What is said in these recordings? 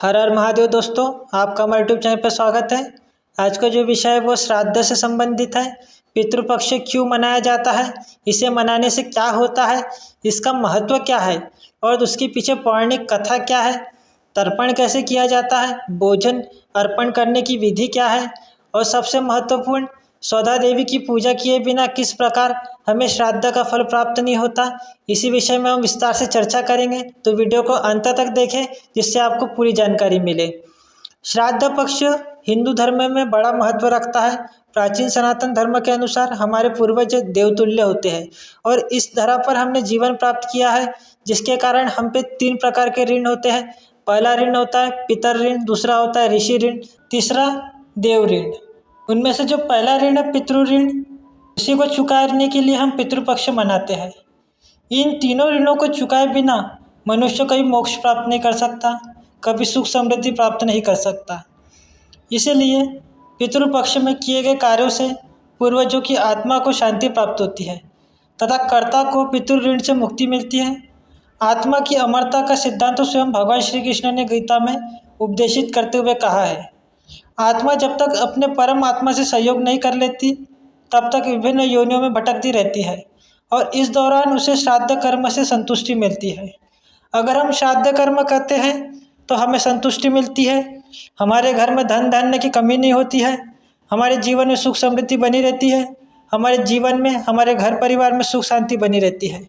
हर हर महादेव दोस्तों, आपका हमारे यूट्यूब चैनल पर स्वागत है। आज का जो विषय है वो श्राद्ध से संबंधित है। पितृपक्ष क्यों मनाया जाता है, इसे मनाने से क्या होता है, इसका महत्व क्या है और उसके पीछे पौराणिक कथा क्या है, तर्पण कैसे किया जाता है, भोजन अर्पण करने की विधि क्या है और सबसे महत्वपूर्ण सौदा देवी की पूजा किए बिना किस प्रकार हमें श्राद्ध का फल प्राप्त नहीं होता। इसी विषय में हम विस्तार से चर्चा करेंगे, तो वीडियो को अंत तक देखें जिससे आपको पूरी जानकारी मिले। श्राद्ध पक्ष हिंदू धर्म में बड़ा महत्व रखता है। प्राचीन सनातन धर्म के अनुसार हमारे पूर्वज देवतुल्य होते हैं और इस धरा पर हमने जीवन प्राप्त किया है, जिसके कारण हम पे 3 प्रकार के ऋण होते हैं। पहला ऋण होता है पितर ऋण, दूसरा होता है ऋषि ऋण, तीसरा देव ऋण। उनमें से जो पहला ऋण है पितृ ऋण, उसी को चुकाने के लिए हम पितृपक्ष मनाते हैं। इन तीनों ऋणों को चुकाए बिना मनुष्य कभी मोक्ष प्राप्त नहीं कर सकता, कभी सुख समृद्धि प्राप्त नहीं कर सकता। इसलिए पितृपक्ष में किए गए कार्यों से पूर्वजों की आत्मा को शांति प्राप्त होती है तथा कर्ता को पितृ ऋण से मुक्ति मिलती है। आत्मा की अमरता का सिद्धांत तो स्वयं भगवान श्री कृष्ण ने गीता में उपदेशित करते हुए कहा है। आत्मा जब तक अपने परम आत्मा से सहयोग नहीं कर लेती तब तक विभिन्न योनियों में भटकती रहती है और इस दौरान उसे श्राद्ध कर्म से संतुष्टि मिलती है। अगर हम श्राद्ध कर्म करते हैं तो हमें संतुष्टि मिलती है, हमारे घर में धन धान्य की कमी नहीं होती है, हमारे जीवन में सुख समृद्धि बनी रहती है, हमारे जीवन में हमारे घर परिवार में सुख शांति बनी रहती है।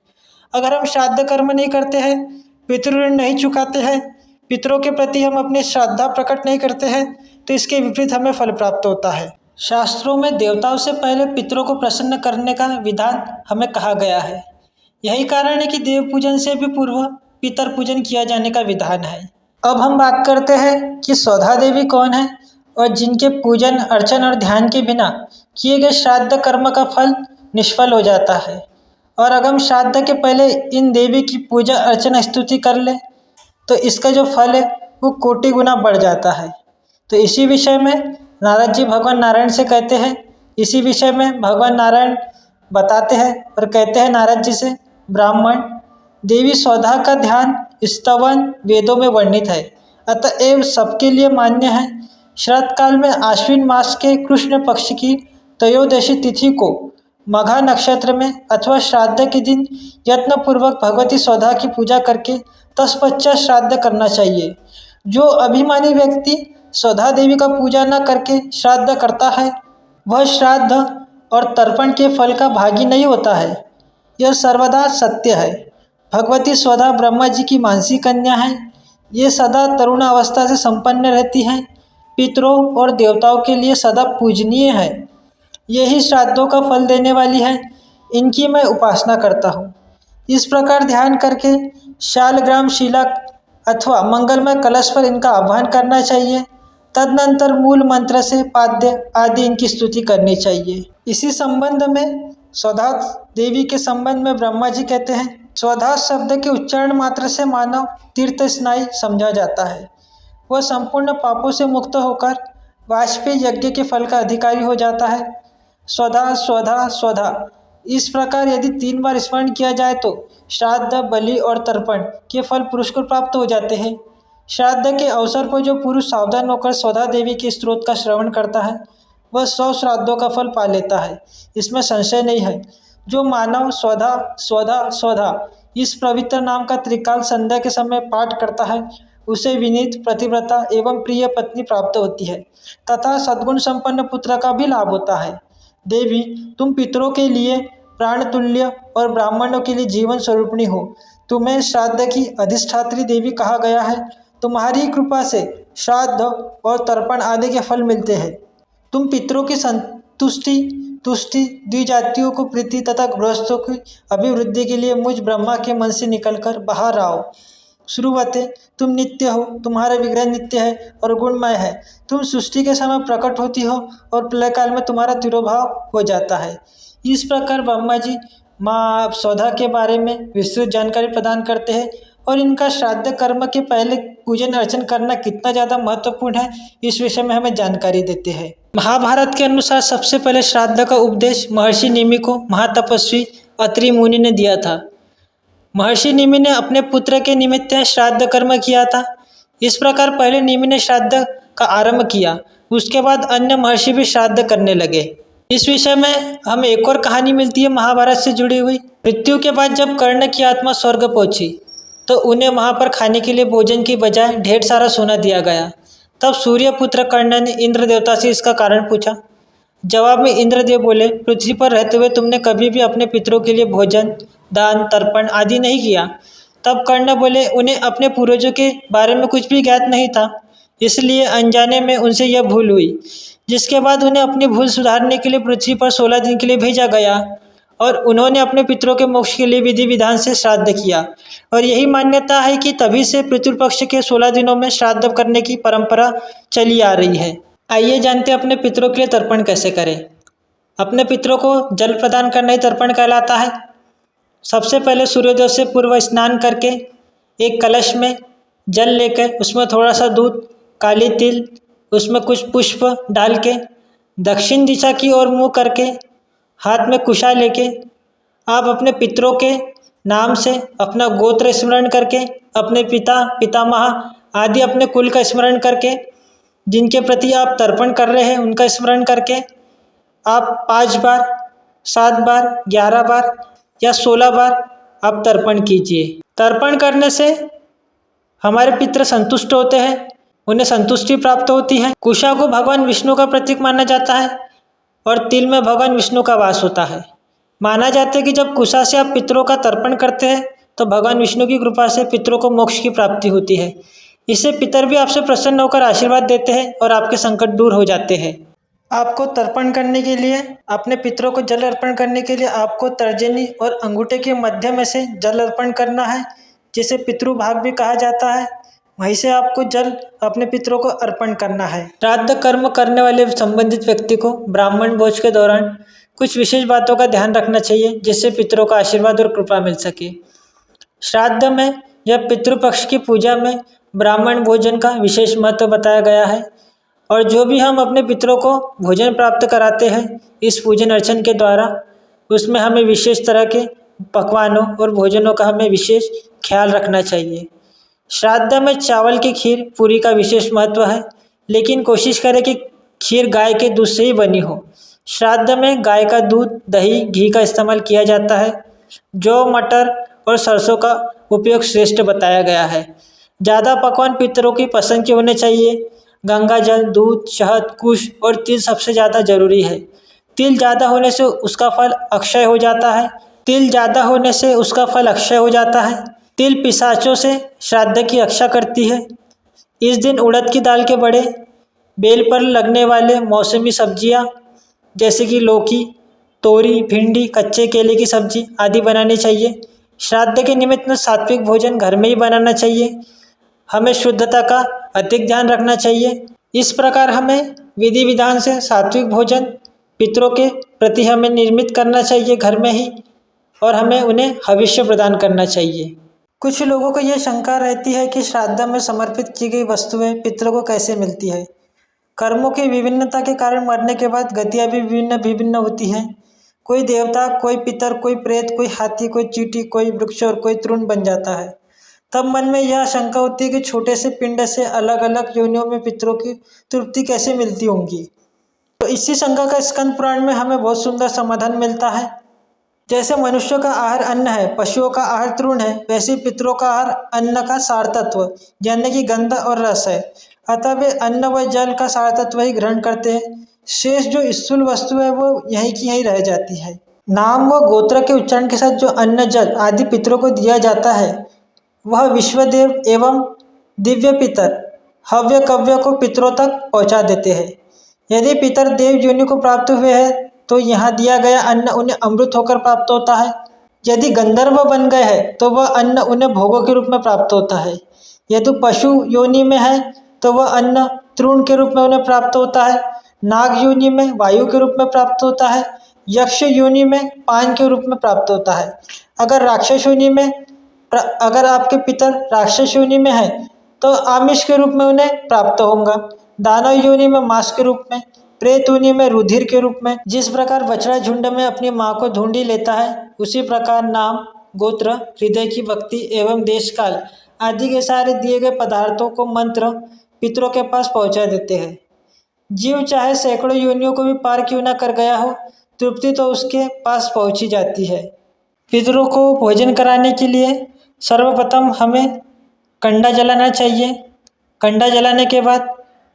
अगर हम श्राद्ध कर्म नहीं करते हैं, पितृ ऋण नहीं चुकाते हैं, पितरों के प्रति हम अपनी श्रद्धा प्रकट नहीं करते हैं, तो इसके विपरीत हमें फल प्राप्त होता है। शास्त्रों में देवताओं से पहले पितरों को प्रसन्न करने का विधान हमें कहा गया है। यही कारण है कि देव पूजन से भी पूर्व पितर पूजन किया जाने का विधान है। अब हम बात करते हैं कि सौदा देवी कौन है और जिनके पूजन अर्चन और ध्यान के बिना किए गए श्राद्ध कर्म का फल निष्फल हो जाता है। और अगर हम श्राद्ध के पहले इन देवी की पूजा अर्चना स्तुति कर ले तो इसका जो फल है वो कोटि गुना बढ़ जाता है। तो इसी विषय में नारद जी भगवान नारायण से कहते हैं, इसी विषय में भगवान नारायण बताते हैं और कहते हैं नारद जी से, ब्राह्मण देवी सौदा का ध्यान स्तवन वेदों में वर्णित है, अतएव सबके लिए मान्य है। शरत काल में आश्विन मास के कृष्ण पक्ष की त्रयोदशी तिथि को मघा नक्षत्र में अथवा श्राद्ध के दिन यत्नपूर्वक भगवती सौदा की पूजा करके तत्पश्चात श्राद्ध करना चाहिए। जो अभिमानी व्यक्ति सौदा देवी का पूजा न करके श्राद्ध करता है वह श्राद्ध और तर्पण के फल का भागी नहीं होता है। यह सर्वदा सत्य है। भगवती सौदा ब्रह्मा जी की मानसी कन्या है। ये सदा तरुण अवस्था से संपन्न रहती हैं, पितरों और देवताओं के लिए सदा पूजनीय है। यही श्राद्धों का फल देने वाली है। इनकी मैं उपासना करता हूँ। इस प्रकार ध्यान करके शालग्राम शीलक अथवा मंगलमय कलश पर इनका आह्वान करना चाहिए। तदनंतर मूल मंत्र से पाद्य आदि इनकी स्तुति करनी चाहिए। इसी संबंध में सौदा देवी के संबंध में ब्रह्मा जी कहते हैं, सौदा शब्द के उच्चारण मात्र से मानव तीर्थ स्नायी समझा जाता है। वह संपूर्ण पापों से मुक्त होकर वाजपेयी यज्ञ के फल का अधिकारी हो जाता है। स्वधा स्वधा स्वधा इस प्रकार यदि 3 बार स्मरण किया जाए तो श्राद्ध, बलि और तर्पण के फल पुरुष को प्राप्त हो जाते हैं। श्राद्ध के अवसर पर जो पुरुष सावधान होकर सौदा देवी के स्त्रोत का श्रवण करता है वह 100 श्राद्धों का फल पा लेता है, इसमें संशय नहीं है। जो मानव स्वधा स्वधा स्वधा इस पवित्र नाम का त्रिकाल संध्या के समय पाठ करता है उसे विनीत, प्रतिव्रता एवं प्रिय पत्नी प्राप्त होती है तथा सद्गुण संपन्न पुत्र का भी लाभ होता है। देवी तुम पितरों के लिए प्राण तुल्य और ब्राह्मणों के लिए जीवन स्वरूपिणी हो। तुम्हें श्राद्ध की अधिष्ठात्री देवी कहा गया है। तुम्हारी कृपा से श्राद्ध और तर्पण आदि के फल मिलते हैं। तुम पितरों की संतुष्टि तुष्टि द्विजातियों को प्रीति तथा गृहस्थों की अभिवृद्धि के लिए मुझ ब्रह्मा के मन से निकलकर बाहर आओ। श्रुवते तुम नित्य हो, तुम्हारा विग्रह नित्य है और गुणमय है। तुम सृष्टि के समय प्रकट होती हो और प्रलय काल में तुम्हारा तिरोभाव हो जाता है। इस प्रकार ब्रह्मा जी माँ सौदा के बारे में विस्तृत जानकारी प्रदान करते हैं और इनका श्राद्ध कर्म के पहले पूजन अर्चन करना कितना ज़्यादा महत्वपूर्ण है इस विषय में हमें जानकारी देते हैं। महाभारत के अनुसार सबसे पहले श्राद्ध का उपदेश महर्षि निमि को महातपस्वी अत्रि मुनि ने दिया था। महर्षि निमि ने अपने पुत्र के निमित्त श्राद्ध कर्म किया था। इस प्रकार पहले निमि ने श्राद्ध का आरंभ किया, उसके बाद अन्य महर्षि भी श्राद्ध करने लगे। इस विषय में हमें एक और कहानी मिलती है महाभारत से जुड़ी हुई। मृत्यु के बाद जब कर्ण की आत्मा स्वर्ग पहुंची तो उन्हें वहां पर खाने के लिए भोजन की बजाय ढेर सारा सोना दिया गया। तब सूर्यपुत्र कर्ण ने इंद्र देवता से इसका कारण पूछा। जवाब में इंद्रदेव बोले, पृथ्वी पर रहते हुए तुमने कभी भी अपने पितरों के लिए भोजन, दान, तर्पण आदि नहीं किया। तब कर्ण बोले, उन्हें अपने पूर्वजों के बारे में कुछ भी ज्ञात नहीं था, इसलिए अनजाने में उनसे यह भूल हुई। जिसके बाद उन्हें अपनी भूल सुधारने के लिए पृथ्वी पर 16 दिन के लिए भेजा गया और उन्होंने अपने पितरों के मोक्ष के लिए विधि विधान से श्राद्ध किया। और यही मान्यता है कि तभी से पितृपक्ष के 16 दिनों में श्राद्ध करने की परंपरा चली आ रही है। आइए जानते हैं अपने पितरों के लिए तर्पण कैसे करें। अपने पितरों को जल प्रदान करना ही तर्पण कहलाता है। सबसे पहले सूर्योदय से पूर्व स्नान करके एक कलश में जल लेकर उसमें थोड़ा सा दूध, काली तिल, उसमें कुछ पुष्प डाल के दक्षिण दिशा की ओर मुँह करके हाथ में कुशा लेके आप अपने पितरों के नाम से अपना गोत्र स्मरण करके अपने पिता, पितामह आदि अपने कुल का स्मरण करके जिनके प्रति आप तर्पण कर रहे हैं उनका स्मरण करके आप 5 बार, 7 बार, 11 बार या 16 बार आप तर्पण कीजिए। तर्पण करने से हमारे पितृ संतुष्ट होते हैं, उन्हें संतुष्टि प्राप्त होती है। कुशा को भगवान विष्णु का प्रतीक माना जाता है और तिल में भगवान विष्णु का वास होता है। माना जाता है कि जब कुशा से आप पितरों का तर्पण करते हैं तो भगवान विष्णु की कृपा से पितरों को मोक्ष की प्राप्ति होती है। इससे पितर भी आपसे प्रसन्न होकर आशीर्वाद देते हैं और आपके संकट दूर हो जाते हैं। आपको तर्पण करने के लिए, अपने पितरों को जल अर्पण करने के लिए आपको तर्जनी और अंगूठे के मध्य में से जल अर्पण करना है, जिसे पितृभाग भी कहा जाता है। वहीं से आपको जल अपने पितरों को अर्पण करना है। श्राद्ध कर्म करने वाले संबंधित व्यक्ति को ब्राह्मण भोज के दौरान कुछ विशेष बातों का ध्यान रखना चाहिए, जिससे पितरों का आशीर्वाद और कृपा मिल सके। श्राद्ध में या पितृपक्ष की पूजा में ब्राह्मण भोजन का विशेष महत्व बताया गया है और जो भी हम अपने पितरों को भोजन प्राप्त कराते हैं इस पूजन अर्चन के द्वारा, उसमें हमें विशेष तरह के पकवानों और भोजनों का हमें विशेष ख्याल रखना चाहिए। श्राद्ध में चावल की खीर पूरी का विशेष महत्व है, लेकिन कोशिश करें कि खीर गाय के दूध से ही बनी हो। श्राद्ध में गाय का दूध, दही, घी का इस्तेमाल किया जाता है। जौ, मटर और सरसों का उपयोग श्रेष्ठ बताया गया है। ज़्यादा पकवान पितरों की पसंद के होने चाहिए। गंगा जल, दूध, शहद, कुश और तिल सबसे ज़्यादा जरूरी है। तिल ज़्यादा होने से उसका फल अक्षय हो जाता है। तिल पिशाचों से श्राद्ध की रक्षा करती है। इस दिन उड़द की दाल के बड़े, बेल पर लगने वाले मौसमी सब्जियां जैसे कि लौकी, तोरी, भिंडी, कच्चे केले की सब्जी आदि बनानी चाहिए। श्राद्ध के निमित्त में सात्विक भोजन घर में ही बनाना चाहिए। हमें शुद्धता का अधिक ध्यान रखना चाहिए। इस प्रकार हमें विधि विधान से सात्विक भोजन पितरों के प्रति हमें निर्मित करना चाहिए घर में ही, और हमें उन्हें हविष्य प्रदान करना चाहिए। कुछ लोगों को यह शंका रहती है कि श्राद्ध में समर्पित की गई वस्तुएं पितरों को कैसे मिलती है। कर्मों की विभिन्नता के कारण मरने के बाद गतियाँ भी विभिन्न होती हैं। कोई देवता, कोई पितर, कोई प्रेत, कोई हाथी, कोई चींटी, कोई वृक्ष और कोई तृण बन जाता है। तब मन में यह शंका होती है कि छोटे से पिंड से अलग अलग योनियों में पितरों की तृप्ति कैसे मिलती होंगी। तो इसी शंका का स्कंद पुराण में हमें बहुत सुंदर समाधान मिलता है। जैसे मनुष्यों का आहार अन्न है, पशुओं का आहार तृण है, वैसे पितरों का आहार अन्न का सार तत्व यानी कि गंध और रस है। अतः वे अन्न व जल का सार तत्व ही ग्रहण करते हैं। शेष जो स्थूल वस्तु है वो यहीं की यहीं रह जाती है। नाम व गोत्र के उच्चारण के साथ जो अन्न, जल आदि पितरों को दिया जाता है वह विश्वदेव एवं दिव्य पितर हव्य कव्य को पितरों तक पहुंचा देते हैं। यदि पितर देव योनि को प्राप्त हुए हैं तो यहाँ दिया गया अन्न उन्हें अमृत होकर प्राप्त होता है। यदि गंधर्व बन गए हैं तो वह अन्न उन्हें भोगों के रूप में प्राप्त होता है। यदि पशु योनि में है तो वह अन्न तृण के रूप में उन्हें प्राप्त होता है। नाग योनि में वायु के रूप में प्राप्त होता है। यक्ष योनि में पान के रूप में प्राप्त होता है। अगर आपके पितर राक्षस योनि में है तो आमिष के रूप में उन्हें प्राप्त होगा। दानव योनि में मांस के रूप में, प्रेत योनि में रुधिर के रूप में। जिस प्रकार बछड़ा झुंड में अपनी माँ को ढूंढी लेता है, उसी प्रकार नाम, गोत्र, हृदय की भक्ति एवं देश काल आदि के सारे दिए गए पदार्थों को मंत्र पितरों के पास पहुंचा देते हैं। जीव चाहे सैकड़ों योनियों को भी पार क्यों ना कर गया हो, तृप्ति तो उसके पास पहुंची जाती है। पितरों को भोजन कराने के लिए सर्वप्रथम हमें कंडा जलाना चाहिए। कंडा जलाने के बाद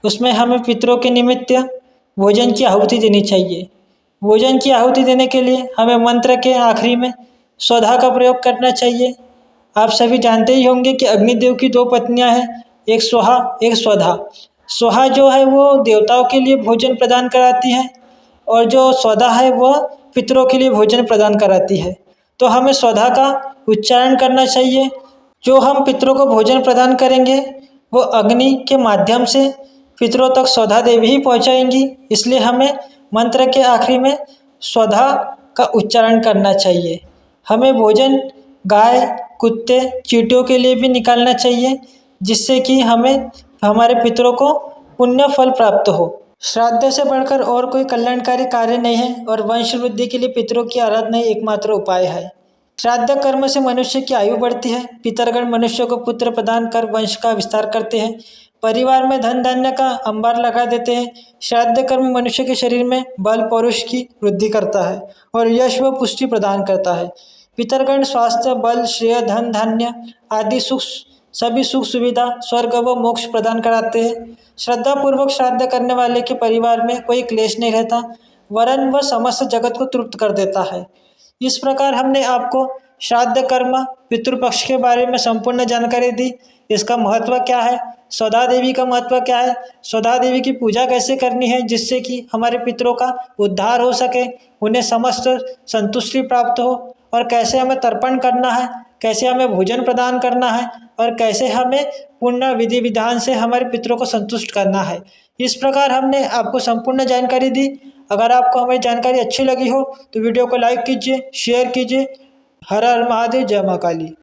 उसमें हमें पितरों के निमित्त भोजन की आहुति देनी चाहिए। भोजन की आहुति देने के लिए हमें मंत्र के आखिरी में स्वधा का प्रयोग करना चाहिए। आप सभी जानते ही होंगे कि अग्निदेव की दो पत्नियां हैं, एक स्वाहा एक स्वधा। स्वाहा जो है वो देवताओं के लिए भोजन प्रदान कराती है और जो स्वधा है वह पितरों के लिए भोजन प्रदान कराती है। तो हमें स्वधा का उच्चारण करना चाहिए। जो हम पितरों को भोजन प्रदान करेंगे वो अग्नि के माध्यम से पितरों तक स्वधा देवी ही पहुँचाएंगी, इसलिए हमें मंत्र के आखिरी में स्वधा का उच्चारण करना चाहिए। हमें भोजन गाय, कुत्ते, चींटियों के लिए भी निकालना चाहिए, जिससे कि हमें हमारे पितरों को पुण्य फल प्राप्त हो। श्राद्ध से बढ़कर और कोई कल्याणकारी कार्य नहीं है और वंश वृद्धि के लिए पितरों की आराधना ही एकमात्र उपाय है। श्राद्ध कर्म से मनुष्य की आयु बढ़ती है। पितरगण मनुष्य को पुत्र प्रदान कर वंश का विस्तार करते हैं। परिवार में धन धान्य का अंबार लगा देते हैं। श्राद्ध कर्म मनुष्य के शरीर में बल पौरुष की वृद्धि करता है और यश व पुष्टि प्रदान करता है। पितरगण स्वास्थ्य, बल, श्रेय, धन धान्य आदि सभी सुख सुविधा, स्वर्ग व मोक्ष प्रदान कराते हैं। श्रद्धा पूर्वक श्राद्ध करने वाले के परिवार में कोई क्लेश नहीं रहता, वरन वह समस्त जगत को तृप्त कर देता है। इस प्रकार हमने आपको श्राद्ध कर्म पितृपक्ष के बारे में संपूर्ण जानकारी दी। इसका महत्व क्या है, स्वधा देवी का महत्व क्या है, स्वधा देवी की पूजा कैसे करनी है जिससे कि हमारे पितरों का उद्धार हो सके, उन्हें समस्त संतुष्टि प्राप्त हो, और कैसे हमें तर्पण करना है, कैसे हमें भोजन प्रदान करना है और कैसे हमें पूर्ण विधि विधान से हमारे पितरों को संतुष्ट करना है। इस प्रकार हमने आपको संपूर्ण जानकारी दी। अगर आपको हमारी जानकारी अच्छी लगी हो तो वीडियो को लाइक कीजिए, शेयर कीजिए। हर हर महादेव, जय मां काली।